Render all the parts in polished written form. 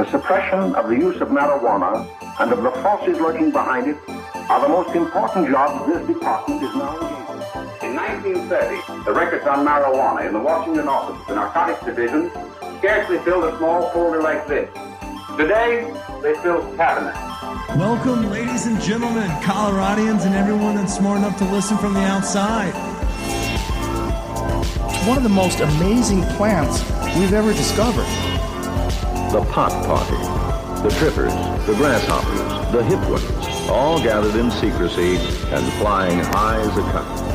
the suppression of the use of marijuana and of the forces lurking behind it are the most important jobs this department is now engaged in. In 1930, the records on marijuana in the Washington office of the Narcotics Division scarcely filled a small folder like this. Today, they fill cabinets. Welcome, ladies and gentlemen, Coloradians and everyone that's smart enough to listen from the outside. One of the most amazing plants we've ever discovered. The pot party, the trippers, the grasshoppers, the hip ones, all gathered in secrecy and flying high as a kite.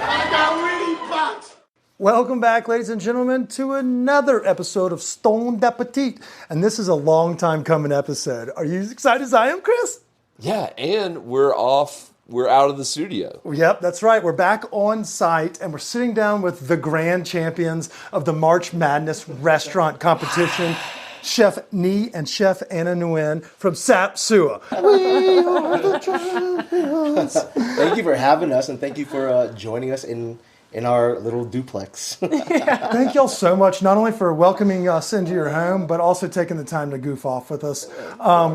I got weed pots! Welcome back, ladies and gentlemen, to another episode of Stoned Appetit. And this is a long time coming episode. Are you as excited as I am, Chris? Yeah, and we're out of the studio. Yep, that's right. We're back on site, and we're sitting down with the grand champions of the March Madness restaurant competition, Chef Ni and Chef Anna Nguyen from Sapsua. We are the champions. Thank you for having us, and thank you for joining us in our little duplex. Thank y'all so much, not only for welcoming us into your home, but also taking the time to goof off with us.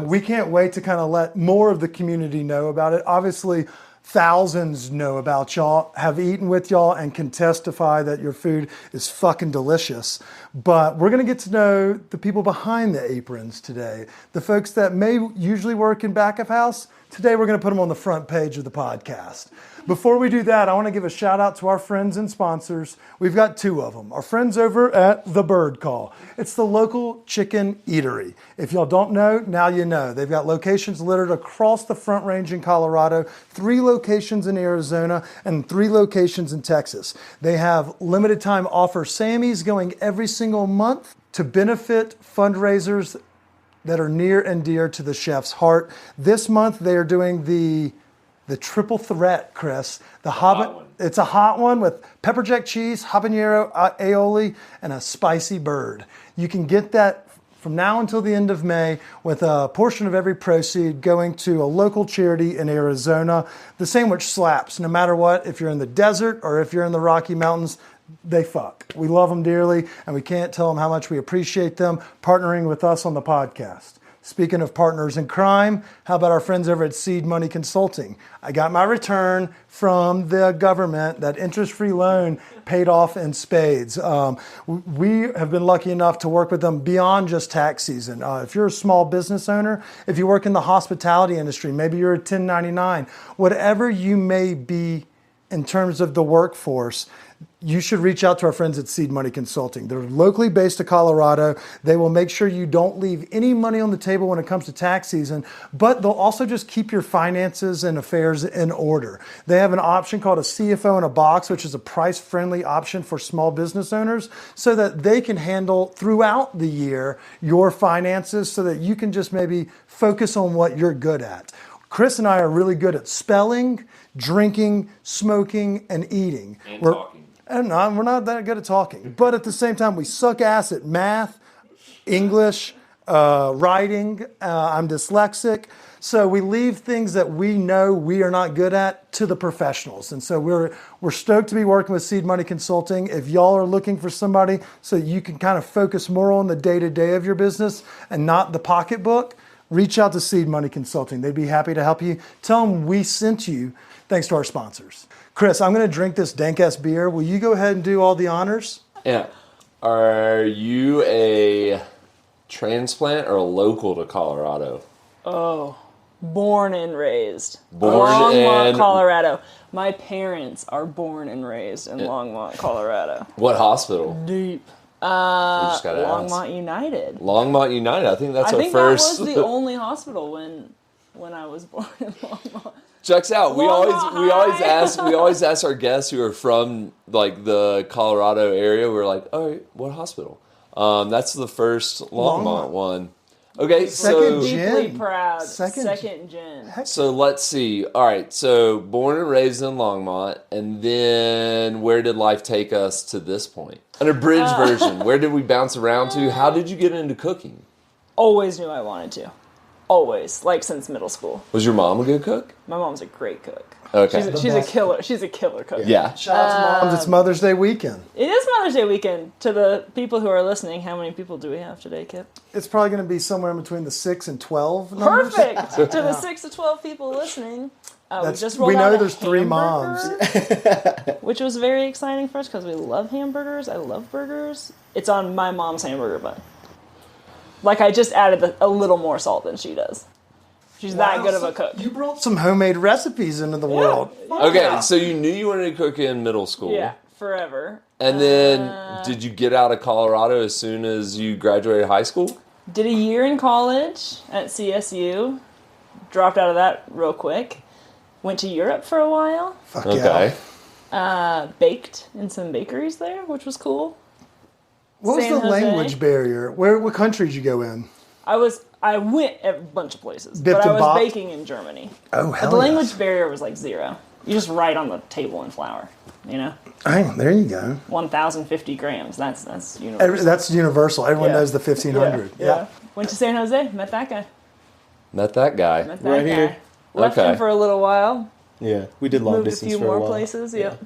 We can't wait to kind of let more of the community know about it. Obviously, thousands know about y'all, have eaten with y'all, and can testify that your food is fucking delicious. But we're going to get to know the people behind the aprons today. The folks that may usually work in back of house. Today, we're going to put them on the front page of the podcast. Before we do that, I want to give a shout out to our friends and sponsors. We've got two of them. Our friends over at the Birdcall. It's the local chicken eatery. If y'all don't know, now you know. They've got locations littered across the Front Range in Colorado, 3 locations in Arizona, and 3 locations in Texas. They have limited time offer Sammys going every single month to benefit fundraisers that are near and dear to the chef's heart. This month, they are doing the triple threat, Chris. It's a hot one with pepper jack cheese, habanero aioli, and a spicy bird. You can get that from now until the end of May with a portion of every proceed going to a local charity in Arizona. The sandwich slaps no matter what. If you're in the desert or if you're in the Rocky Mountains, they fuck. We love them dearly, and we can't tell them how much we appreciate them partnering with us on the podcast. Speaking of partners in crime, how about our friends over at Seed Money Consulting? I got my return from the government. That interest-free loan paid off in spades. We have been lucky enough to work with them beyond just tax season. If you're a small business owner, if you work in the hospitality industry, maybe you're a 1099, whatever you may be in terms of the workforce, you should reach out to our friends at Seed Money Consulting. They're locally based to Colorado. They will make sure you don't leave any money on the table when it comes to tax season, but they'll also just keep your finances and affairs in order. They have an option called a CFO in a box, which is a price-friendly option for small business owners so that they can handle throughout the year your finances so that you can just maybe focus on what you're good at. Chris and I are really good at spelling, drinking, smoking, and eating. And talking. We're not that good at talking. But at the same time, we suck ass at math, English, writing. I'm dyslexic. So we leave things that we know we are not good at to the professionals. And so we're stoked to be working with Seed Money Consulting. If y'all are looking for somebody so you can kind of focus more on the day-to-day of your business and not the pocketbook, reach out to Seed Money Consulting. They'd be happy to help you. Tell them we sent you thanks to our sponsors. Chris, I'm going to drink this dank-ass beer. Will you go ahead and do all the honors? Yeah. Are you a transplant or a local to Colorado? Oh, born and raised. Longmont, Colorado. My parents are born and raised in Longmont, Colorado. What hospital? Deep. Longmont United. Longmont United. I think that's our first. That was the only hospital when I was born in Longmont. Checks out. We always ask our guests who are from like the Colorado area. We're like, all right, what hospital? That's the first Longmont one. Okay, so deeply proud. Second gen. So let's see. All right, so born and raised in Longmont, and then where did life take us to this point? An abridged version. Where did we bounce around to? How did you get into cooking? Always knew I wanted to. always, like since middle school. Was your mom a good cook? My mom's a great cook. Okay. She's a killer. She's a killer cook. Yeah. Shout out to moms. It's Mother's Day weekend. It is Mother's Day weekend. To the people who are listening, how many people do we have today, Kip? It's probably going to be somewhere in between the 6 and 12 numbers. Perfect. To the 6 to 12 people listening, we just rolled we know out a there's 3 moms. hamburger, which was very exciting for us because we love hamburgers. I love burgers. It's on my mom's hamburger bun. Like, I just added a little more salt than she does. She's that good of a cook. You brought some homemade recipes into the world. Okay, so you knew you wanted to cook in middle school. Yeah, forever. And then did you get out of Colorado as soon as you graduated high school? Did a year in college at CSU. Dropped out of that real quick. Went to Europe for a while. Fuck Okay. yeah. Baked in some bakeries there, which was cool. What was San the Jose. language barrier? What country did you go in? I went a bunch of places, Bipped but I and was bopped? baking in Germany. Oh, But hell the language yes. barrier was like 0. You just write on the table in flour, you know? Oh, there you go. 1,050 grams. That's universal. That's universal. Everyone Yeah. knows the 1,500. Yeah. Went to San Jose, met that guy. Met that guy. Met that Right guy. here. Left Okay. him for a little while. Yeah, we did long Moved a distance few for a more while. places, yep.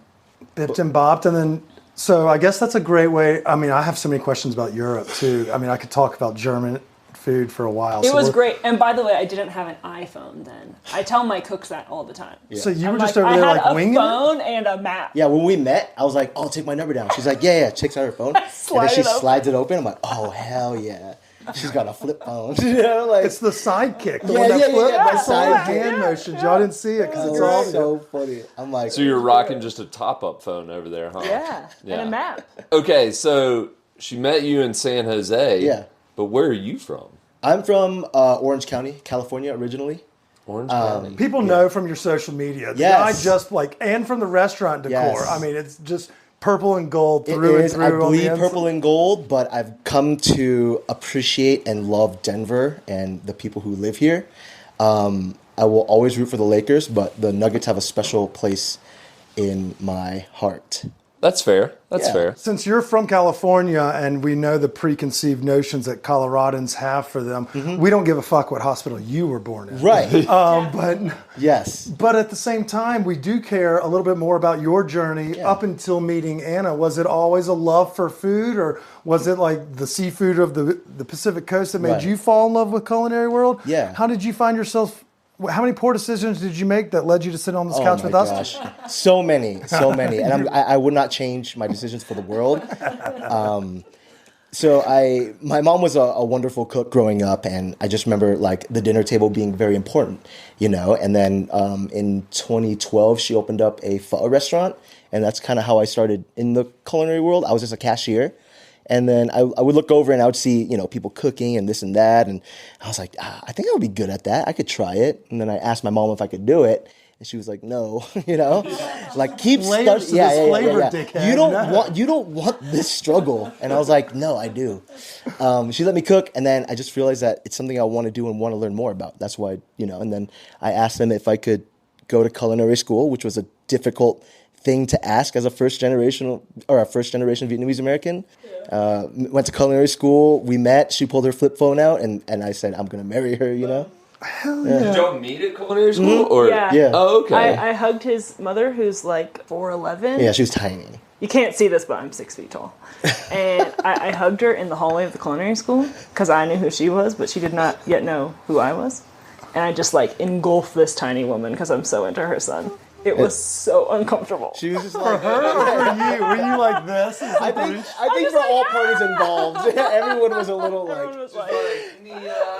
Bipped and bopped. And then, so I guess that's a great way. I mean, I have so many questions about Europe, too. I mean, I could talk about German food for a while. It So was we're- great. And by the way, I didn't have an iPhone then. I tell my cooks that all the time. So you were I'm just like, over there I like had a winging it? phone and a map. Yeah, when we met, I was like, "Oh, take my number down." She's like, "Yeah." Takes out her phone, and Slide then she it open. slides it open. I'm like, "Oh, hell yeah!" She's got a flip phone. You know, like It's the sidekick. The Yeah, one that yeah, flipped. yeah, I saw the yeah, hand motions. Y'all didn't see it because it's all it's so funny. I'm like, So you're rocking just a top-up phone over there, huh? Yeah, Yeah. and a map. Okay, so she met you in San Jose. Yeah. But where are you from? I'm from Orange County, California, originally. Orange County. People know from your social media. The Yes. guy just like, and from the restaurant decor. Yes. I mean, it's just purple and gold It through and is, through. I on the bleed inside. purple and gold, but I've come to appreciate and love Denver and the people who live here. I will always root for the Lakers, but the Nuggets have a special place in my heart. That's fair. That's Yeah. fair. Since you're from California and we know the preconceived notions that Coloradans have for them, we don't give a fuck what hospital you were born in. Right. But Yes. But at the same time, we do care a little bit more about your journey up until meeting Anna. Was it always a love for food, or was it like the seafood of the Pacific Coast that made Right. you fall in love with culinary world? Yeah. How did you find yourself? How many poor decisions did you make that led you to sit on this couch my with us? gosh. So many. And I would not change my decisions for the world. My mom was a wonderful cook growing up, and I just remember like the dinner table being very important, you know. And then in 2012, she opened up a pho restaurant, and that's kind of how I started in the culinary world. I was just a cashier. And then I would look over and I would see, you know, people cooking and this and that. And I was like, I think I would be good at that. I could try it. And then I asked my mom if I could do it. And she was like, no, you know, like keep Layers to this flavor, dickhead. You don't want this struggle. And I was like, no, I do. She let me cook. And then I just realized that it's something I want to do and want to learn more about. That's why, you know, and then I asked them if I could go to culinary school, which was a difficult thing to ask as a first generation Vietnamese American. Went to culinary school. We met. She pulled her flip phone out, and I said, "I'm gonna marry her." You know. Did y'all meet at culinary school? Or? Yeah. Yeah. Oh, okay. I hugged his mother, who's like 4'11". Yeah, she was tiny. You can't see this, but I'm 6 feet tall. And I hugged her in the hallway of the culinary school because I knew who she was, but she did not yet know who I was. And I just like engulfed this tiny woman because I'm so into her son. It was so uncomfortable. She was just like For you, were you like this? I think for all parties involved, everyone was a little Everyone like, was like,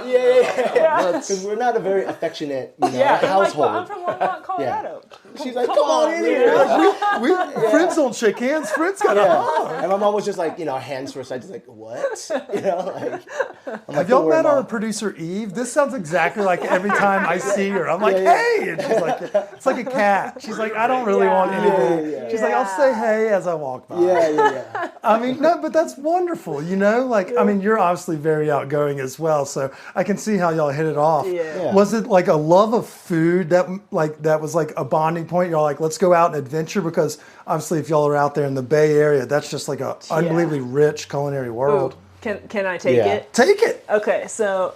yeah, because we're not a very affectionate, you know, yeah. I'm like, household. well, I'm from Longmont, Colorado. She's like, come on in here. Friends don't shake hands. Friends got to hug. And my mom was just like, you know, hands for a side, just like, what? You know, like. I'm Have like, y'all "Don't worry, met our Mom." producer Eve? This sounds exactly like every time I see her. I'm like, hey! And she's like, it's like a cat. She's like, I don't really want anything. Yeah. She's like, I'll say hey as I walk by. Yeah. I mean, no, but that's wonderful, you know? Like, I mean, you're obviously very outgoing as well, so I can see how y'all hit it off. Yeah. Was it like a love of food that was like a bonding point? Y'all like, let's go out and adventure? Because obviously if y'all are out there in the Bay Area, that's just like a unbelievably rich culinary world. Ooh, can I take Yeah. it? Take it! Okay, so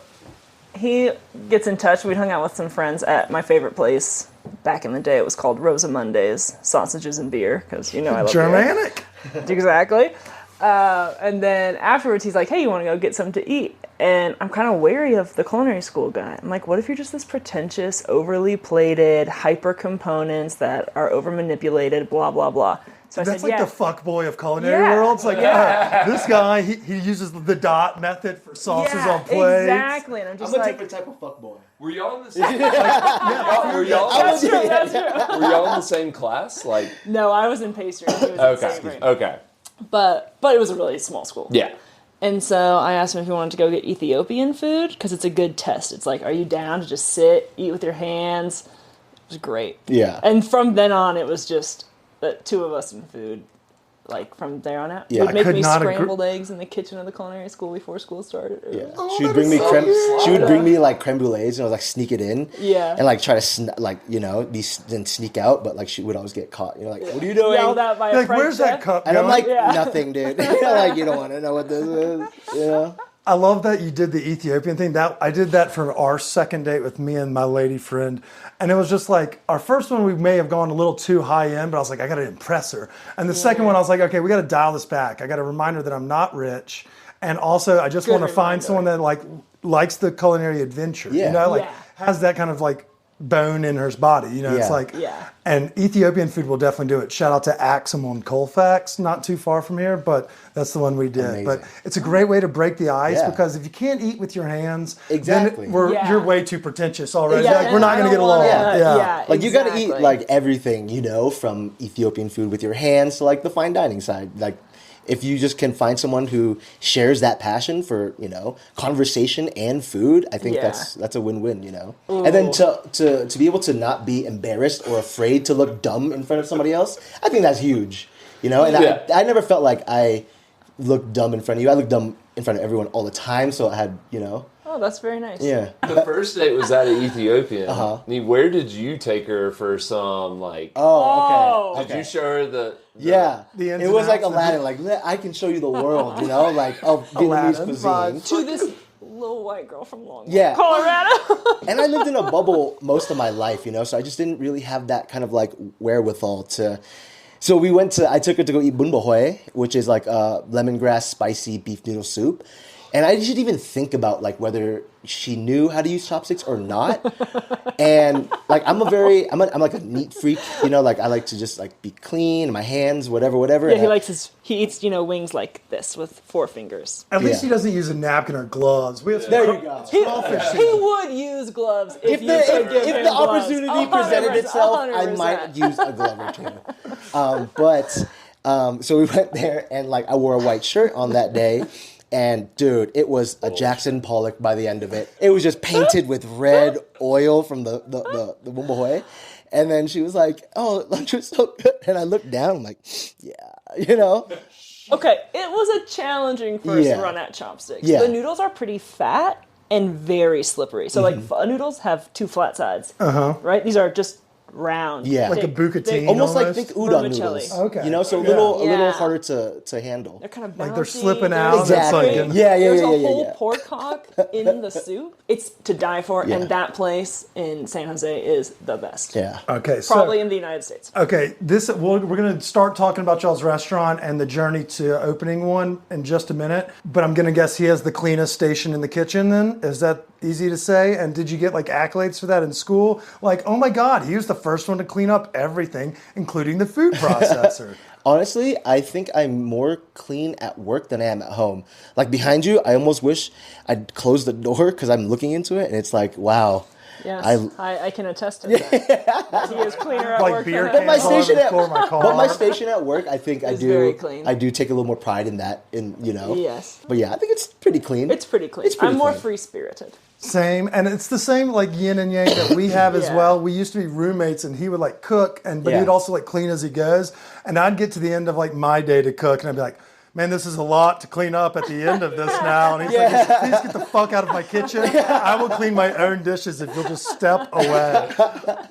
he gets in touch. We hung out with some friends at my favorite place back in the day. It was called Rosamunde's Sausages and Beer, because I love Germanic. beer. Exactly. And then afterwards, he's like, "Hey, you want to go get something to eat?" And I'm kind of wary of the culinary school guy. I'm like, what if you're just this pretentious, overly plated, hyper components that are over manipulated, blah blah blah. So That's I said, like yeah. the fuck boy of culinary world. It's like, this guy, he uses the dot method for sauces on plates. Exactly. And I'm just like, type of fuck boy. Were y'all in the same? Were y'all in the same class? Like, no, I was in pastry. And he was in savory. okay. But it was a really small school. Yeah. And so I asked him if he wanted to go get Ethiopian food, because it's a good test. It's like, are you down to just sit, eat with your hands? It was great. Yeah. And from then on, it was just the two of us and food. Like, from there on out. Yeah. He'd make I could me not scrambled eggs in the kitchen of the culinary school before school started. Yeah. She would bring me She would bring me like creme brulees, and I would like sneak it in. Yeah. And like try to then sneak out, but like she would always get caught. Like, what are you doing? Yelled at by a Like, French where's that chef. cup And I'm going? like, nothing, dude. Like, you don't want to know what this is. I love that you did the Ethiopian thing. That I did that for our second date with me and my lady friend. And it was just like, our first one we may have gone a little too high end, but I was like, I got to impress her. And the second one, I was like, okay, we got to dial this back. I got to remind her that I'm not rich. And also, I just want to find someone that likes the culinary adventure. Yeah. Has that kind of like bone in her body. It's like, and Ethiopian food will definitely do it. Shout out to Axum on Colfax, not too far from here, but that's the one we did. Amazing. But it's a great way to break the ice, Yeah. because if you can't eat with your hands, Exactly. then you're way too pretentious already. Like, we're not going to get along. Like, you got to eat like everything, from Ethiopian food with your hands to like the fine dining side. Like, if you just can find someone who shares that passion for, conversation and food, I think that's a win-win, And then to be able to not be embarrassed or afraid to look dumb in front of somebody else, I think that's huge, And I never felt like I looked dumb in front of you. I looked dumb in front of everyone all the time, so I had, Oh, that's very nice. Yeah. The first date was at Ethiopian. Uh-huh. I mean, where did you take her for some, like... Oh, okay. Did you show her the Yeah. The ins it and was like outs of Aladdin. Like, I can show you the world, like, of Vietnamese cuisine. To this little white girl from Longmont, Yeah. Colorado. And I lived in a bubble most of my life, so I just didn't really have that kind of like wherewithal to... So I took her to go eat bun bò huế, which is like a lemongrass spicy beef noodle soup. And I didn't even think about like whether she knew how to use chopsticks or not. And like I'm like a neat freak, like I like to just like be clean, my hands, whatever. Yeah, he eats wings like this with 4 fingers. At least he doesn't use a napkin or gloves. We have There you go. He would use gloves if the opportunity presented itself, I might use a glove or two. So we went there, and like I wore a white shirt on that day. And dude, it was a Jackson Pollock by the end of it. It was just painted with red oil from the bun bò huế. And then she was like, "Oh, lunch was so good." And I looked down, I'm like, "Yeah, Okay, it was a challenging first run at chopsticks. Yeah. The noodles are pretty fat and very slippery. So like pho noodles have 2 flat sides, right? These are just round, like a bucatine, almost like thick udon vermicelli. noodles. Okay. So a little harder to handle. They're kind of bouncy. Like they're slipping out. Exactly. It's like, There's a whole pork hock in the soup. It's to die for, and that place in San Jose is the best. Yeah. Okay, so Probably in the United States. Okay, we're going to start talking about y'all's restaurant and the journey to opening one in just a minute. But I'm going to guess he has the cleanest station in the kitchen then? Is that easy to say? And did you get like accolades for that in school? Like, oh my God, he was the first one to clean up everything, including the food processor. Honestly, I think I'm more clean at work than I am at home. Like behind you, I almost wish I'd close the door because I'm looking into it and it's like, wow. Yes, I can attest to that. He is cleaner at Like work beer than cans my at home. station before my car. But my station at work, I think It's very clean. I do take a little more pride in that, Yes. But yeah, I think it's pretty clean. It's pretty clean. I'm more free-spirited. Same, and it's the same like yin and yang that we have as well. We used to be roommates, and he would like cook, but he'd also like clean as he goes. And I'd get to the end of like my day to cook, and I'd be like, "Man, this is a lot to clean up at the end of this now." And he's like, "Please get the fuck out of my kitchen. I will clean my own dishes if you'll just step away."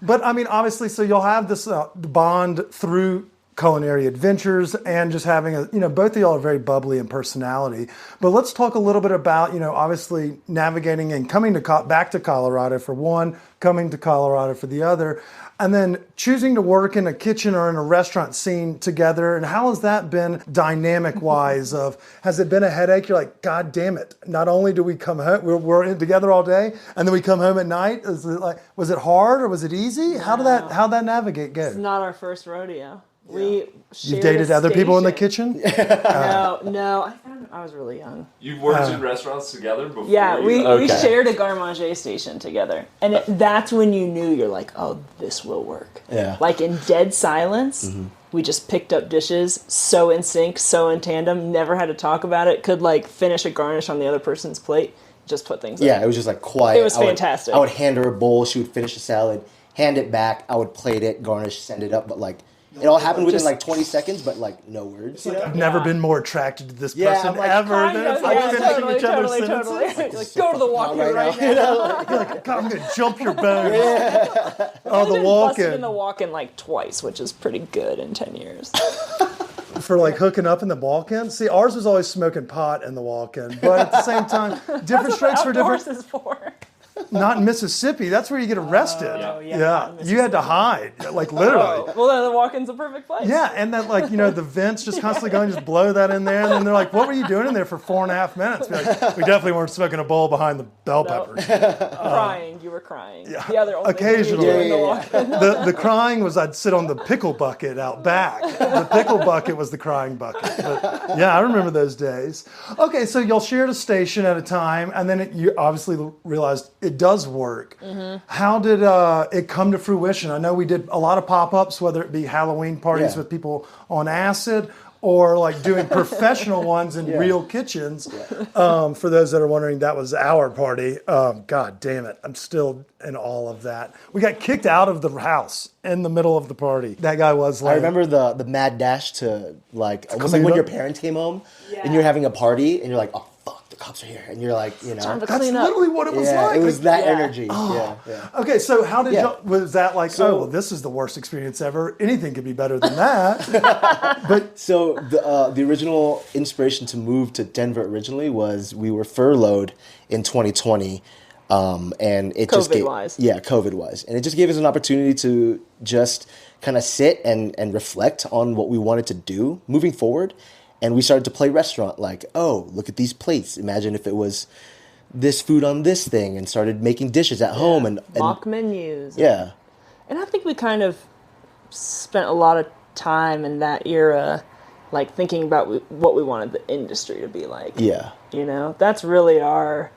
But I mean, obviously, so you'll have this bond through culinary adventures and just having both of y'all are very bubbly in personality. But let's talk a little bit about, obviously navigating and coming back to Colorado for one, coming to Colorado for the other, and then choosing to work in a kitchen or in a restaurant scene together. And how has that been dynamic-wise? Has it been a headache? You're like, God damn it. Not only do we come home, we're together all day, and then we come home at night. Was it hard or was it easy? No. How'd that navigate go? It's not our first rodeo. You dated other people in the kitchen? No. I was really young. You've worked in restaurants together before? Yeah, we shared a garde manger station together. And that's when you knew, you're like, oh, this will work. Yeah. Like in dead silence, we just picked up dishes, so in sync, so in tandem, never had to talk about it, could finish a garnish on the other person's plate, just put things Yeah, up. it was just quiet. It was fantastic. I would hand her a bowl, she would finish the salad, hand it back, I would plate it, garnish, send it up, but it all happened within 20 seconds, but no words. I've never been more attracted to this Yeah, person I'm like, ever. Then it's finishing each other's sentences. Go to the walk-in right now. You're like, God, I'm going to jump your bones. Oh, the Busted walk-in. in the walk-in twice, which is pretty good in 10 years. For hooking up in the walk-in? See, ours was always smoking pot in the walk-in. But at the same time, different strokes for different... That's what outdoors is for. Not in Mississippi. That's where you get arrested. Yeah. You had to hide, literally. Well, then the walk-in's a perfect place. Yeah, and that the vents just constantly going, just blow that in there, and then they're like, "What were you doing in there for 4.5 minutes?" Be like, we definitely weren't smoking a bowl behind the bell peppers. Crying, you were crying. Yeah, the other occasionally. The the crying was I'd sit on the pickle bucket out back. The pickle bucket was the crying bucket. But, yeah, I remember those days. Okay, so y'all shared a station at a time, and then you obviously realized it does work. How did it come to fruition? I know we did a lot of pop-ups, whether it be Halloween parties with people on acid or doing professional ones in real kitchens. For those that are wondering, that was our party. God damn it. I'm still in awe of that. We got kicked out of the house in the middle of the party. That guy was I remember the mad dash to it was when your parents came home and you're having a party and you're like, oh, fuck, the cops are here. And you're like, time to that's clean up. literally what it was like. It was that Yeah. energy. Oh. Yeah. Okay, so how did y'all, was that this is the worst experience ever. Anything could be better than that. So the original inspiration to move to Denver originally was we were furloughed in 2020. And it just COVID-wise. And it just gave us an opportunity to just kind of sit and reflect on what we wanted to do moving forward. And we started to play restaurant, look at these plates. Imagine if it was this food on this thing, and started making dishes at home and mock menus. Yeah. And I think we kind of spent a lot of time in that era, thinking about what we wanted the industry to be like. Yeah. That's really our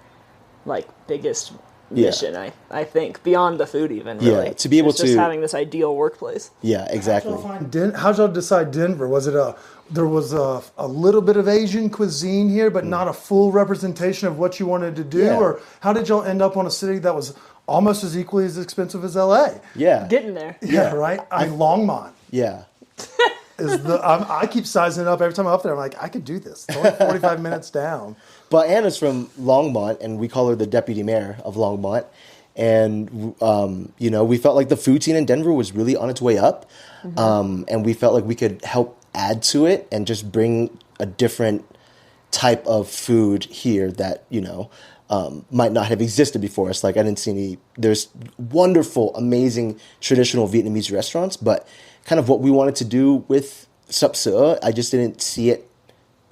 biggest mission, I think, beyond the food even, really. Yeah, to be able it's just having this ideal workplace. Yeah, exactly. How'd y'all decide Denver? Was it there was a little bit of Asian cuisine here, but not a full representation of what you wanted to do? Yeah. Or how did y'all end up on a city that was almost as equally as expensive as LA? Yeah. Getting there. Yeah, right? Longmont. Yeah. I keep sizing it up every time I'm up there. I'm like, I could do this. It's only 45 minutes down. But Anna's from Longmont, and we call her the deputy mayor of Longmont. And, we felt like the food scene in Denver was really on its way up. And we felt like we could help add to it and just bring a different type of food here that, might not have existed before us. I didn't see there's wonderful, amazing traditional Vietnamese restaurants, but kind of what we wanted to do with Sup Sữa, I just didn't see it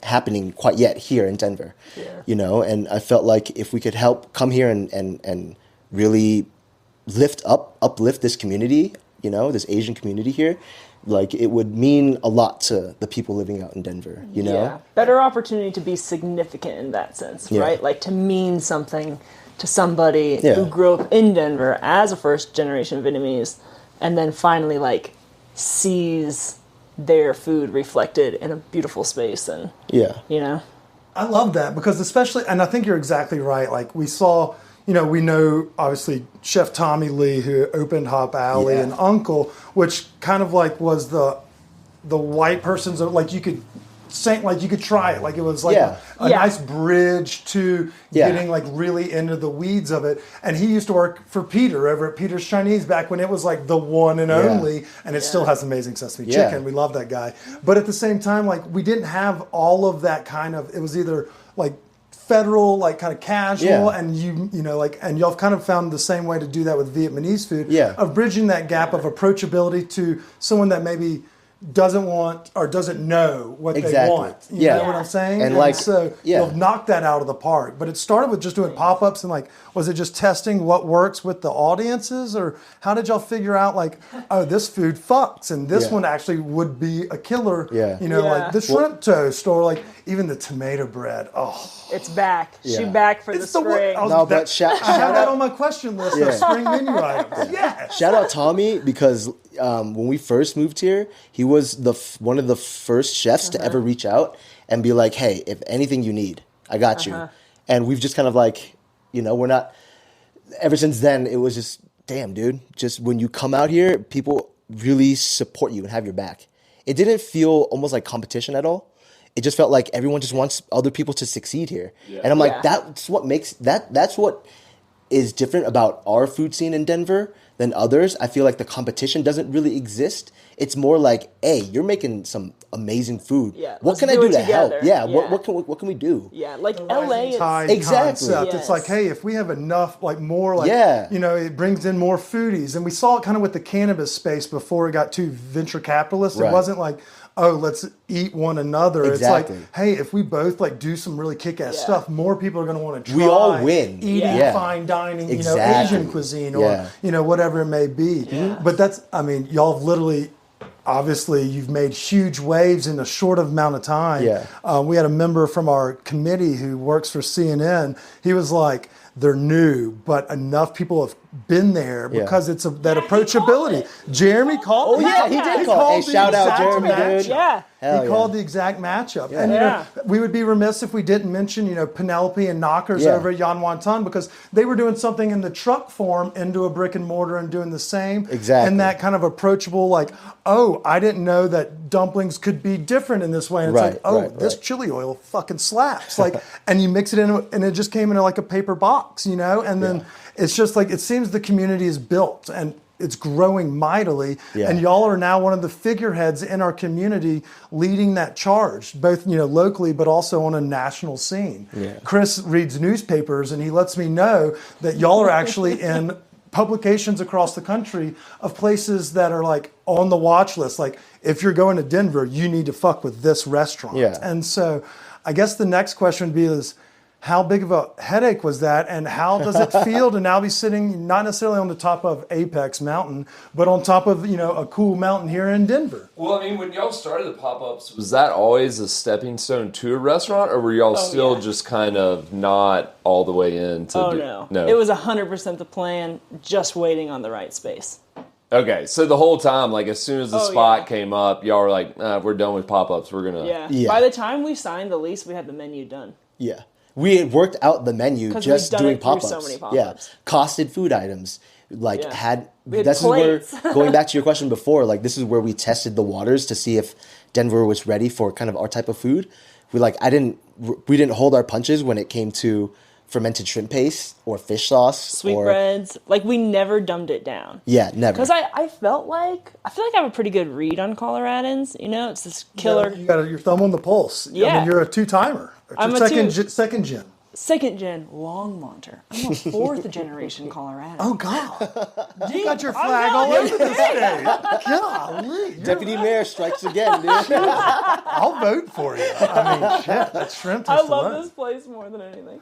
happening quite yet here in Denver. Yeah. And I felt like if we could help come here and really uplift this community, this Asian community here, it would mean a lot to the people living out in Denver, Yeah. Better opportunity to be significant in that sense, right? To mean something to somebody who grew up in Denver as a first generation Vietnamese and then finally sees their food reflected in a beautiful space and I love that because especially, and I think you're exactly right. We saw, we know obviously Chef Tommy Lee who opened Hop Alley and Uncle, which kind of was the white person's, you could like you could try it. Like it was like a nice bridge to getting like really into the weeds of it. And he used to work for Peter over at Peter's Chinese back when it was like the one and only, and it still has amazing sesame chicken. We love that guy. But at the same time, like we didn't have all of that kind of, it was either like federal, like kind of casual, and you know, like, and y'all kind of found the same way to do that with Vietnamese food, of bridging that gap of approachability to someone that maybe doesn't want or doesn't know what they want. You know what I'm saying? And like, so you'll knock that out of the park. But it started with just doing pop-ups and like, was it just testing what works with the audiences, or how did y'all figure out like, oh, this food fucks and this one actually would be a killer? You know, like the shrimp toast or like even the tomato bread. Oh, it's back. She back for the spring. But shout I have that out on my question list of spring menu items. Shout out Tommy, because when we first moved here, he was one of the first chefs to ever reach out and be like, hey, if anything you need, I got you. And we've just kind of like, you know, we're not, ever since then, it was just, damn, dude, just when you come out here, people really support you and have your back. It didn't feel almost like competition at all. It just felt like everyone just wants other people to succeed here. And I'm like, that's what makes, that's what is different about our food scene in Denver than others. I feel like the competition doesn't really exist. It's more like, hey, you're making some amazing food. What can I do to help? What can we do? Like LA is exactly. It's like, hey, if we have enough, like more, like you know, it brings in more foodies. And we saw it kind of with the cannabis space before it got too venture capitalist. It wasn't like, oh, let's eat one another. It's like, hey, if we both like do some really kick-ass stuff, more people are going to want to try. We all win. Eating fine dining, you know, Asian cuisine or, you know, whatever it may be. But that's, I mean, y'all have literally, obviously, you've made huge waves in a short amount of time. We had a member from our committee who works for CNN. He was like, they're new, but enough people have been there because it's that approachability. Jeremy called. He did call. Hey, shout out Jeremy, dude. He called the exact matchup. And you know, we would be remiss if we didn't mention, you know, Penelope and Knockers over at Yan Wan Ton, because they were doing something in the truck form into a brick and mortar and doing the same. And that kind of approachable, like, oh, I didn't know that dumplings could be different in this way. And it's like, oh, this chili oil fucking slaps. Like, and you mix it in, and it just came in like a paper box, you know? And then it's just like, it seems the community is built and it's growing mightily. And y'all are now one of the figureheads in our community leading that charge, both, you know, locally, but also on a national scene. Chris reads newspapers and he lets me know that y'all are actually in publications across the country of places that are like on the watch list. Like, if you're going to Denver, you need to fuck with this restaurant. And so I guess the next question would be is, how big of a headache was that, and how does it feel to now be sitting not necessarily on the top of Apex Mountain, but on top of, you know, a cool mountain here in Denver? Well, I mean, when y'all started the pop-ups, was that always a stepping stone to a restaurant, or were y'all still just kind of not all the way into? No. It was 100% the plan, just waiting on the right space. Okay, so the whole time, like, as soon as the spot came up, y'all were like, we're done with pop-ups. We're gonna. By the time we signed the lease, we had the menu done. We had worked out the menu just doing pop-ups. So many pop-ups. Costed food items. Like we had this plates. is where, going back to your question before, like this is where we tested the waters to see if Denver was ready for kind of our type of food. We didn't hold our punches when it came to fermented shrimp paste or fish sauce. Sweetbreads. Like, we never dumbed it down. Never. Because I feel like I have a pretty good read on Coloradans. You know, it's this killer. You got your thumb on the pulse. I mean, you're a two-timer. I'm a second gen. Second gen Longmonter. I'm a fourth generation Colorado. Oh, God. You got your flag all over the state. Golly. Deputy Mayor strikes again, dude. I'll vote for you. I mean, shit, that shrimp tastes I love this place more than anything.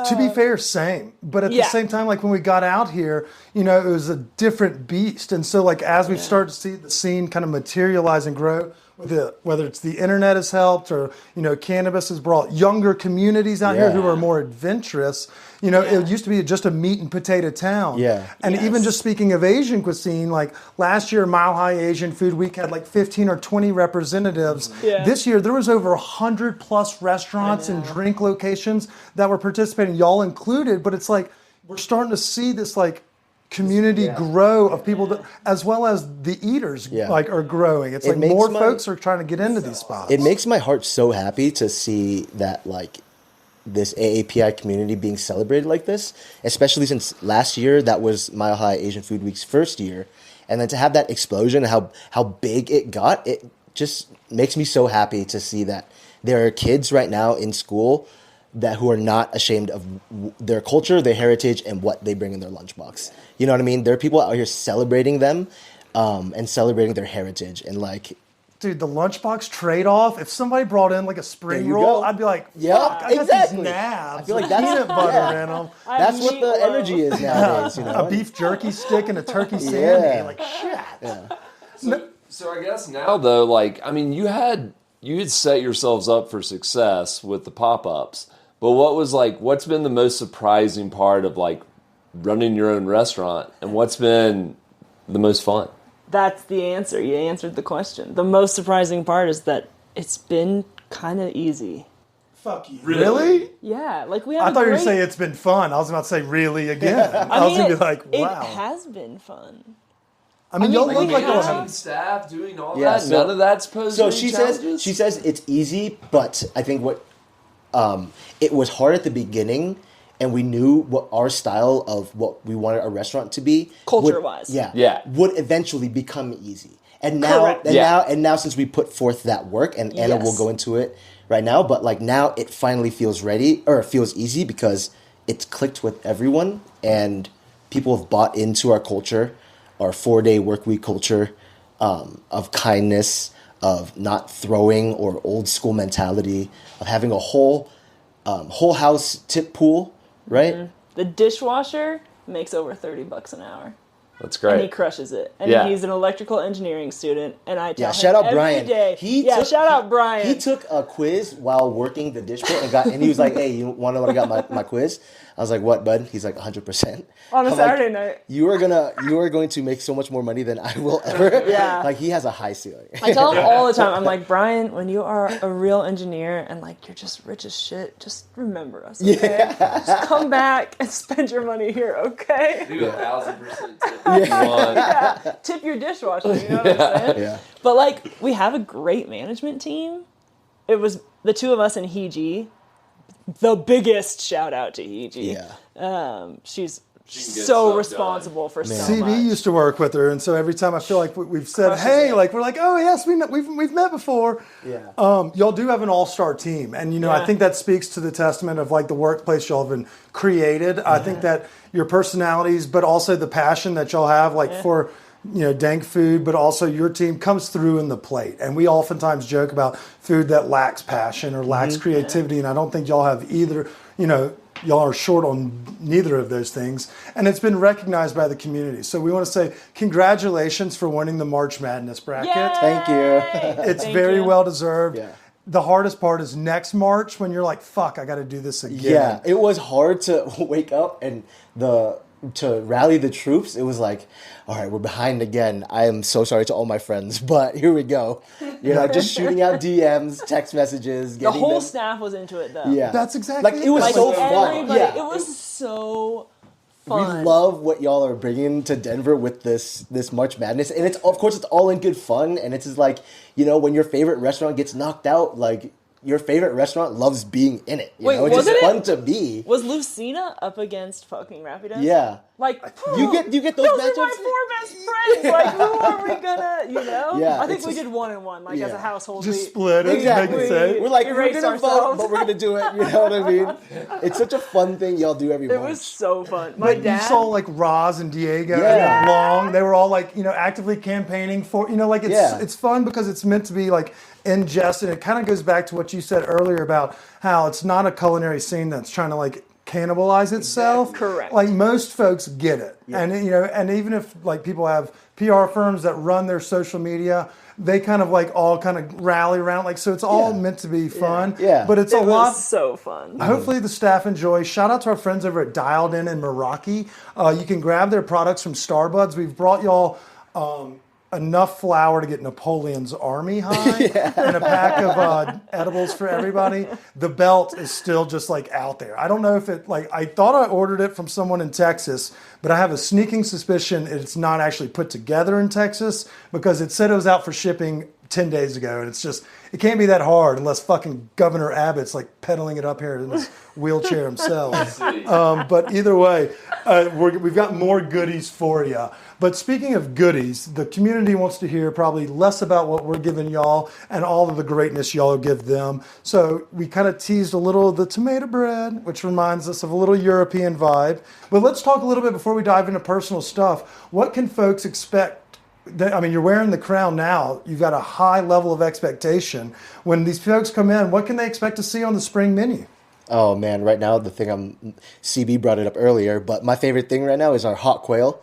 To be fair, same. But at the same time, like when we got out here, you know, it was a different beast. And so, like, as we started to see the scene kind of materialize and grow, whether it's the internet has helped or, you know, cannabis has brought younger communities out here who are more adventurous. You know, it used to be just a meat and potato town. And even just speaking of Asian cuisine, like last year, Mile High Asian Food Week had like 15 or 20 representatives. This year, there was over 100 plus restaurants and drink locations that were participating, y'all included. But it's like, we're starting to see this like community grow of people that, as well as the eaters like are growing. It's like more folks are trying to get into these spots. It makes my heart so happy to see that like this AAPI community being celebrated like this, especially since last year that was Mile High Asian Food Week's first year, and then to have that explosion, how big it got, it just makes me so happy to see that there are kids right now in school that who are not ashamed of their culture, their heritage, and what they bring in their lunchbox. You know what I mean? There are people out here celebrating them and celebrating their heritage, and like. Dude, the lunchbox trade-off, if somebody brought in like a spring roll, I'd be like, fuck, I got these nabs. I feel like that's peanut butter in them. That's what the energy is nowadays, you know? A beef jerky stick and a turkey sandy. Like, shit. Yeah. So I guess now, though, like, I mean, you had set yourselves up for success with the pop-ups, but what's been the most surprising part of, like, running your own restaurant, and what's been the most fun? That's the answer. You answered the question. The most surprising part is that it's been kind of easy. Fuck you. Really? Yeah. Like we have I thought you were saying it's been fun. I was about to say really again. I was going to be like, wow. It has been fun. I mean y'all look like y'all having staff doing all that. So, none of that's supposed to be challenges? She says it's easy, but I think what it was hard at the beginning. And we knew what our style of what we wanted our restaurant to be, culture-wise, would eventually become easy. And now, since we put forth that work, and Anna will go into it right now, but like now it finally feels ready, or it feels easy because it's clicked with everyone, and people have bought into our culture, our 4-day work week culture, of kindness, of not throwing, or old school mentality, of having a whole house tip pool. Right? Mm-hmm. The dishwasher makes over $30 an hour. That's great. And he crushes it. And he's an electrical engineering student. And I tell him shout out every Brian. day. Shout out Brian. He took a quiz while working the dish pit and he was like, "Hey, you want to know what I got my quiz?" I was like, "What, bud?" He's like, 100%. On a Saturday night. You are going to make so much more money than I will ever. Yeah. Like he has a high ceiling. I tell him all the time. I'm like, Brian, when you are a real engineer and like you're just rich as shit, just remember us, okay? Just come back and spend your money here, okay? Do 1,000% tip. Tip your dishwasher, you know what I'm saying? Yeah. But like, we have a great management team. It was the two of us and Hee-Ji. The biggest shout out to Hee-Ji. Yeah. She's so responsible for so much. CV used to work with her, and so every time I feel like we've said, "Hey," like we're like, "Oh yes, we've met before." Yeah. Y'all do have an all-star team, and I think that speaks to the testament of like the workplace y'all have been created. I think that your personalities, but also the passion that y'all have, like for dank food, but also your team comes through in the plate. And we oftentimes joke about food that lacks passion or lacks creativity, and I don't think y'all have either. Y'all are short on neither of those things, and it's been recognized by the community. So we want to say congratulations for winning the March Madness bracket. Yay! Thank you. It's very well deserved. Yeah. The hardest part is next March when you're like, fuck, I got to do this again. Yeah, it was hard to wake up and to rally the troops. It was like, all right, we're behind again. I am so sorry to all my friends, but here we go. Just shooting out DMs, text messages. The whole staff was into it, though. Yeah, That's exactly it was so fun. Yeah, it was so fun. We love what y'all are bringing to Denver with this March Madness, and it's of course it's all in good fun, and it's just like when your favorite restaurant gets knocked out, like. Your favorite restaurant loves being in it. It's just fun to be. Was Lucina up against fucking Rapidos? Yeah. Like, you get those matchups. Those are my 4 best friends. Like, who are we gonna, Yeah, I think we did 1-1, like, as a household. Just split it. Exactly. Make it safe. We're like, we're erased going to vote, ourselves. but we're going to do it. You know what I mean? It's such a fun thing y'all do every It March. was so fun. My But dad. you saw like Roz and Diego Yeah. and Long. They were all like, actively campaigning for, like it's fun because it's meant to be like in jest, and it kind of goes back to what you said earlier about how it's not a culinary scene that's trying to like cannibalize itself. Correct. Like most folks get it, and and even if like people have PR firms that run their social media, they kind of like all kind of rally around, like so it's all meant to be fun. Yeah. But it's it a lot. was so fun. Hopefully the staff enjoy. Shout out to our friends over at Dialed In Meraki. You can grab their products from Starbuds. We've brought y'all enough flour to get Napoleon's army high and a pack of edibles for everybody. The belt is still just like out there. I don't know if it, like, I thought I ordered it from someone in Texas, but I have a sneaking suspicion it's not actually put together in Texas because it said it was out for shipping 10 days ago, and it's just, it can't be that hard unless fucking Governor Abbott's like pedaling it up here in his wheelchair himself. But either way, we've got more goodies for you. But speaking of goodies, the community wants to hear probably less about what we're giving y'all and all of the greatness y'all give them. So we kind of teased a little of the tomato bread, which reminds us of a little European vibe. But let's talk a little bit before we dive into personal stuff. What can folks expect? I mean, you're wearing the crown now. You've got a high level of expectation. When these folks come in, what can they expect to see on the spring menu? Oh man, right now the thing CB brought it up earlier, but my favorite thing right now is our hot quail.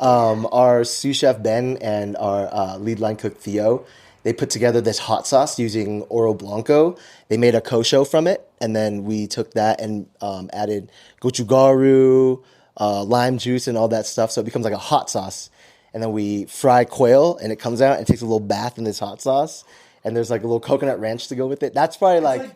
Our sous chef Ben and our lead line cook Theo, they put together this hot sauce using Oro Blanco. They made a kosho from it, and then we took that and added gochugaru, lime juice, and all that stuff. So it becomes like a hot sauce. And then we fry quail, and it comes out and takes a little bath in this hot sauce. And there's like a little coconut ranch to go with it. That's probably it's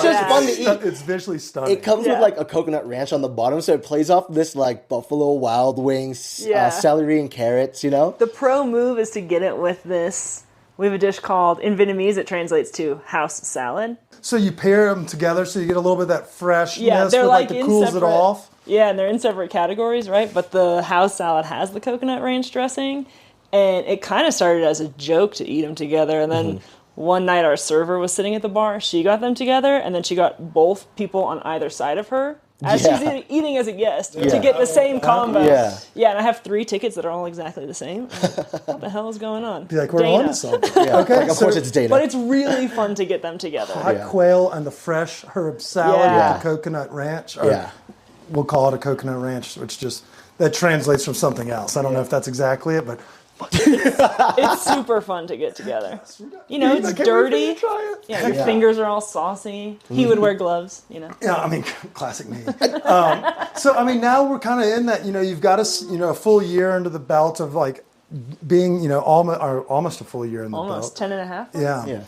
just fun to eat. It's visually stunning. It comes with like a coconut ranch on the bottom, so it plays off this like buffalo wild wings, celery and carrots, you know? The pro move is to get it with this. We have a dish called, in Vietnamese, it translates to house salad. So you pair them together so you get a little bit of that freshness, they're but like that cools it off. Yeah, and they're in separate categories, right? But the house salad has the coconut ranch dressing, and it kind of started as a joke to eat them together. And then one night our server was sitting at the bar, she got them together, and then she got both people on either side of her as she's eating as a guest to get the same combo. Yeah, and I have 3 tickets that are all exactly the same. What the hell is going on? Be like, we're on to something. Okay, like, of course it's Dana. But it's really fun to get them together. Hot quail and the fresh herb salad with the coconut ranch. We'll call it a coconut ranch, which just, that translates from something else. I don't know if that's exactly it, but it's super fun to get together. You know, it's dirty. Your fingers are all saucy. He would wear gloves, you know. Yeah, I mean, classic me. So, I mean, now we're kind of in that, you know, you've got a full year under the belt of like being, you know, almost a full year in the belt. Almost 10 and a half. Yeah.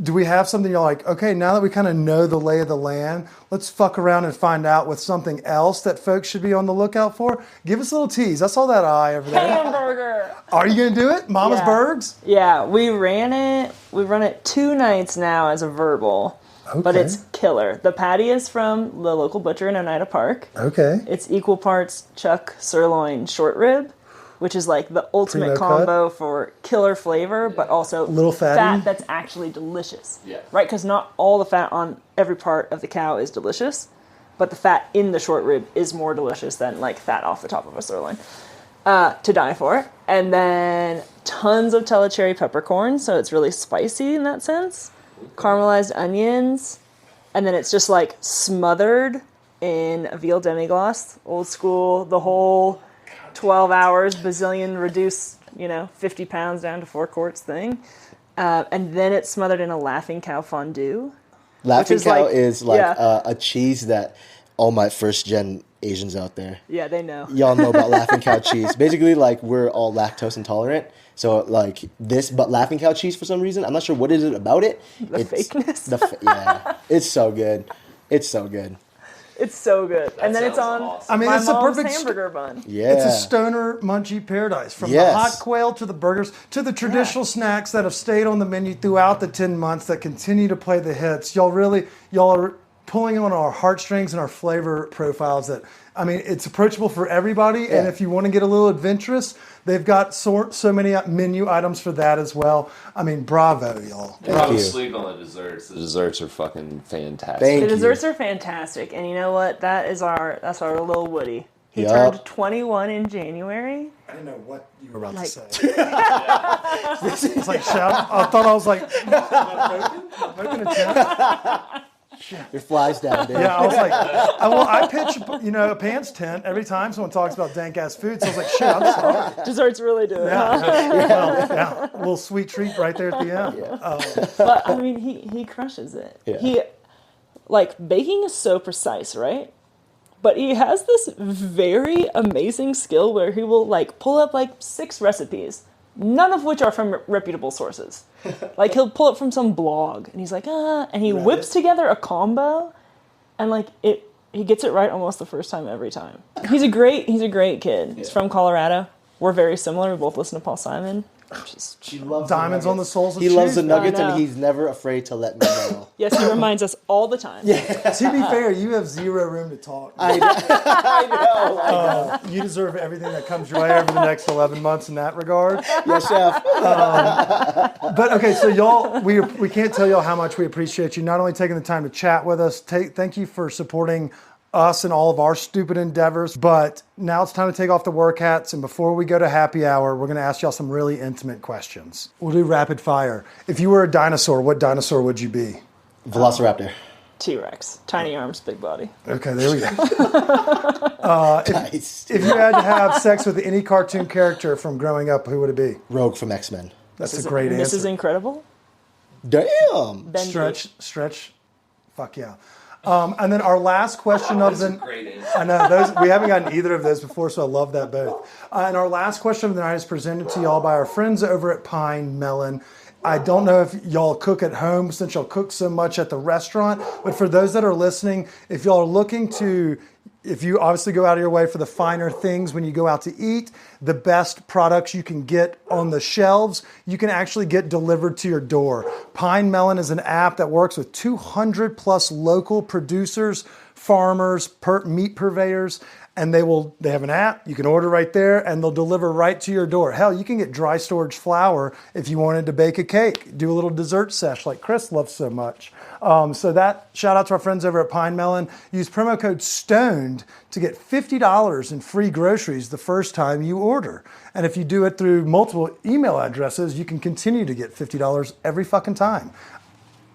Do we have something you're like, okay, now that we kind of know the lay of the land, let's fuck around and find out with something else that folks should be on the lookout for? Give us a little tease. I saw that eye over there. Hamburger. Are you going to do it? Mama's Bergs? Yeah, we ran it. We run it 2 nights now as a verbal. Okay. But it's killer. The patty is from the local butcher in Oneida Park. Okay. It's equal parts chuck, sirloin, short rib, which is like the ultimate combo for killer flavor, but also little fat that's actually delicious. Yeah. Right? Because not all the fat on every part of the cow is delicious, but the fat in the short rib is more delicious than like fat off the top of a sirloin. To die for. And then tons of telecherry peppercorn, so it's really spicy in that sense. Caramelized onions, and then it's just like smothered in a veal demi-glace, old school, the whole 12 hours, bazillion, reduce, 50 pounds down to 4 quarts thing. And then it's smothered in a Laughing Cow fondue. Laughing Cow is like a cheese that all my first gen Asians out there. Yeah, they know. Y'all know about Laughing Cow cheese. Basically, like, we're all lactose intolerant. So, like, but Laughing Cow cheese, for some reason, I'm not sure what is it about it. Fakeness. It's so good. It's so good. It's so good. And then it's on my it's a mom's perfect hamburger bun. Yeah. It's a stoner munchie paradise. From the hot quail to the burgers to the traditional snacks that have stayed on the menu throughout the 10 months that continue to play the hits. Y'all are pulling on our heartstrings and our flavor profiles it's approachable for everybody. Yeah. And if you want to get a little adventurous, they've got so many menu items for that as well. I mean, bravo, y'all. Don't sleep on the desserts. The desserts are fucking fantastic. The desserts are fantastic. And you know what? That's our little Woody. He turned 21 in January. I didn't know what you were about to say. It's like shout. I thought I was like, poking a tent. It flies down, dude. Yeah, I was like, I pitch, a pants tent every time someone talks about dank ass food. So I was like, shit, I'm sorry. Desserts really do it. A little sweet treat right there at the end. Yeah. But I mean, he crushes it. Yeah. Baking is so precise, right? But he has this very amazing skill where he will like pull up like 6 recipes, none of which are from reputable sources. Like he'll pull it from some blog, and he's like, and he whips together a combo, and like he gets it right almost the first time every time. He's a great kid. He's from Colorado. We're very similar. We both listen to Paul Simon. He loves Diamonds on the soles of He shoes. loves the man. nuggets, and he's never afraid to let me know. Yes, he reminds us all the time. Yeah. To be fair, you have zero room to talk. I know. You deserve everything that comes your way over the next 11 months in that regard. Yes, chef. But okay, so y'all, we can't tell y'all how much we appreciate you not only taking the time to chat with us. Thank you for supporting us and all of our stupid endeavors. But now it's time to take off the work hats. And before we go to happy hour, we're going to ask y'all some really intimate questions. We'll do rapid fire. If you were a dinosaur, what dinosaur would you be? Velociraptor. T-Rex. Tiny arms, big body. Okay, there we go. Nice. If you had to have sex with any cartoon character from growing up, who would it be? Rogue from X-Men. That's a great This answer. is incredible. Damn. Benji. Stretch. Fuck yeah. And then our last question of the Great answer. I know we haven't gotten either of those before, so I love that both. And our last question of the night is presented to y'all by our friends over at Pine Melon. I don't know if y'all cook at home since y'all cook so much at the restaurant, but for those that are listening, if y'all are looking to, if you obviously go out of your way for the finer things when you go out to eat, the best products you can get on the shelves, you can actually get delivered to your door. Pine Melon is an app that works with 200 plus local producers, farmers, meat purveyors, and they have an app, you can order right there, and they'll deliver right to your door. Hell, you can get dry storage flour if you wanted to bake a cake, do a little dessert sesh like Chris loves so much. So that, shout out to our friends over at Pine Melon. Use promo code STONED to get $50 in free groceries the first time you order. And if you do it through multiple email addresses, you can continue to get $50 every fucking time.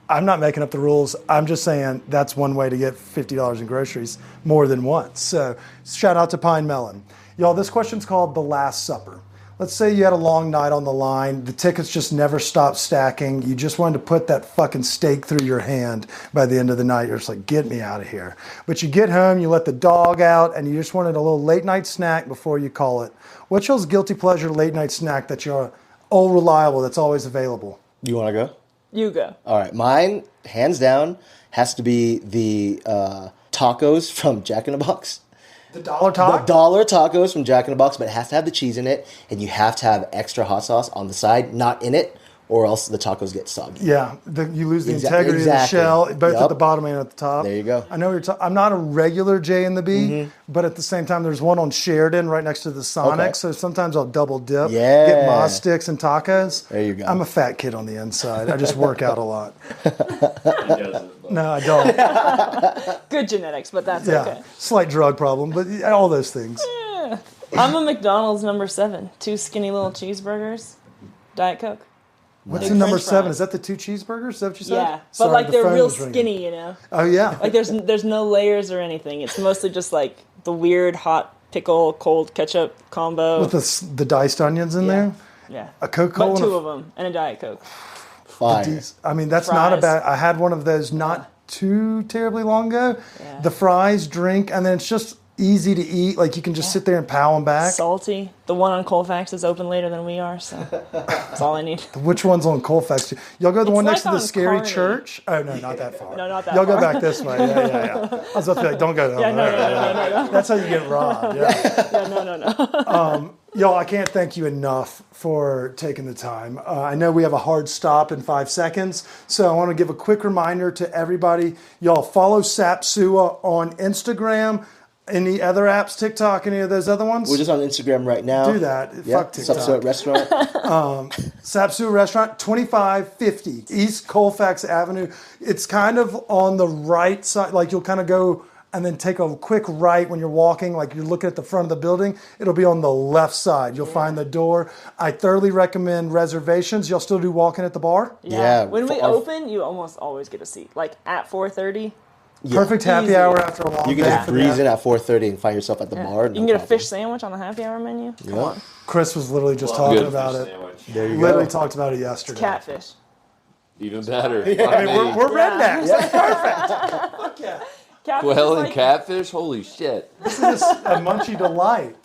I'm not making up the rules. I'm just saying that's one way to get $50 in groceries more than once. So shout out to Pine Melon. Y'all, this question's called The Last Supper. Let's say you had a long night on the line. The tickets just never stopped stacking. You just wanted to put that fucking steak through your hand by the end of the night. You're just like, get me out of here. But you get home, you let the dog out, and you just wanted a little late night snack before you call it. What's y'all's guilty pleasure late night snack that you're all reliable, that's always available? You want to go? You go. All right. Mine, hands down, has to be the tacos from Jack in the Box. The dollar taco? The dollar tacos from Jack in the Box, but it has to have the cheese in it, and you have to have extra hot sauce on the side, not in it, or else the tacos get soggy. Yeah, you lose the integrity of the shell, both at the bottom and at the top. There you go. I know I'm not a regular J and the B, but at the same time, there's one on Sheridan right next to the Sonic, Okay. so sometimes I'll double dip, Yeah. get Moz sticks and tacos. There you go. I'm a fat kid on the inside. I just work out a lot. He doesn't, but- No, I don't. Good genetics, but that's Yeah, okay. slight drug problem, but all those things. I'm a McDonald's number 7. 2 skinny little cheeseburgers, Diet Coke. What's Big the number French 7? fries. Is that the 2 cheeseburgers? Is that what you said? Yeah, but Sorry, like the they're phone real was ringing. skinny, you know. Oh, yeah. Like there's no layers or anything. It's mostly just like the weird hot pickle cold ketchup combo. With the diced onions in there? Yeah. A Coca-Cola But and 2 a- of them and a Diet Coke. Fire. I mean, that's not a Fries. bad. I had one of those not too terribly long ago. Yeah. The fries, drink, and then it's just easy to eat. Like you can just sit there and pow them back. Salty. The one on Colfax is open later than we are, so that's all I need. Which one's on Colfax? Y'all go to the It's one next like to the on Scary Kearney. Church? Oh, no, not that far. No, not that Y'all go far. back this way. Yeah. I was about to be like, don't go that Yeah, way. no. That's how you get robbed. Yeah. Yeah, no. Y'all, I can't thank you enough for taking the time. I know we have a hard stop in 5 seconds, so I want to give a quick reminder to everybody. Y'all follow Sapsua on Instagram. Any other apps, TikTok, any of those other ones? We're just on Instagram right now. Do that. Yep. Fuck TikTok. Substitute restaurant. Sapsua Restaurant, 2550 East Colfax Avenue. It's kind of on the right side, like you'll kind of go and then take a quick right when you're walking, like you're looking at the front of the building. It'll be on the left side. You'll find the door. I thoroughly recommend reservations. Y'all still do walk-in at the bar? Yeah, When we for our- open, you almost always get a seat. Like at 4:30. Perfect happy Easy. hour after a long You can day. just for breeze that. in at 4:30 and find yourself at the bar. You can get a fish sandwich on the happy hour menu. Come Yeah. on. Chris was literally just Well, talking good about fish it. sandwich. There you Literally go. talked about it yesterday. Catfish. Even better. I mean, we're rednecks. Yeah. That's perfect. Fuck yeah. Catfish Quail is and like- catfish? Holy shit. This is a munchy delight.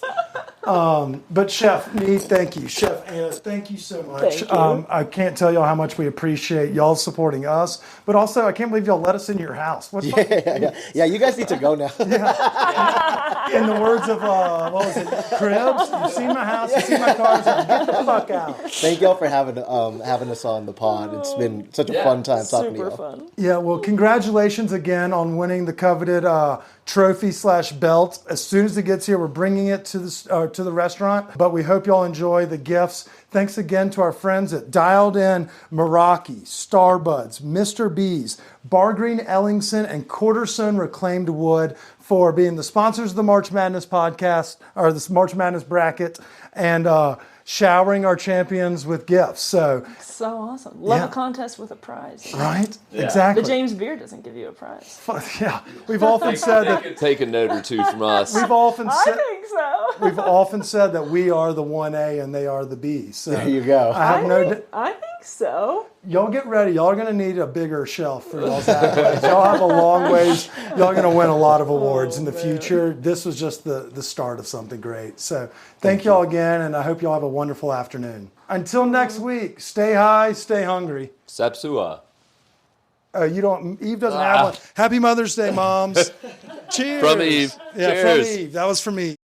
But Chef Nee, thank you. Chef Anna, thank you so much. Thank you. I can't tell y'all how much we appreciate y'all supporting us, but also I can't believe y'all let us into your house. What Yeah, you guys need to go now. in the words of what was it, Cribs? You've seen my house, you've seen my cars, now get the fuck out. Thank y'all for having us on the pod. It's been such a fun time talking to Super y'all. fun. Yeah, well, congratulations again on winning the coveted trophy/belt. As soon as it gets here, we're bringing it to the restaurant. But we hope y'all enjoy the gifts. Thanks again to our friends at Dialed In, Meraki, Starbuds, Mr. B's, Bargreen Ellingson, and Quarterstone Reclaimed Wood for being the sponsors of the March Madness podcast, or this March Madness bracket, and showering our champions with gifts. So, So awesome. Love Yeah. a contest with a prize. right? Exactly. The James Beard doesn't give you a prize. Yeah, we've often said They that. could take a note or two from us. We've often I said. think so. We've often said that we are the 1A and they are the B. So There you go. I have I think so. y'all get ready. Y'all are going to need a bigger shelf for y'all's accolades. Y'all have a long ways. Y'all are going to win a lot of awards in the future. This was just the start of something great. So thank y'all again, and I hope y'all have a wonderful afternoon. Until next week, stay high, stay hungry. Sapsua. You don't. Eve doesn't have one. Happy Mother's Day, moms. Cheers. From Eve. Yeah, Cheers. from Eve. That was from Eve.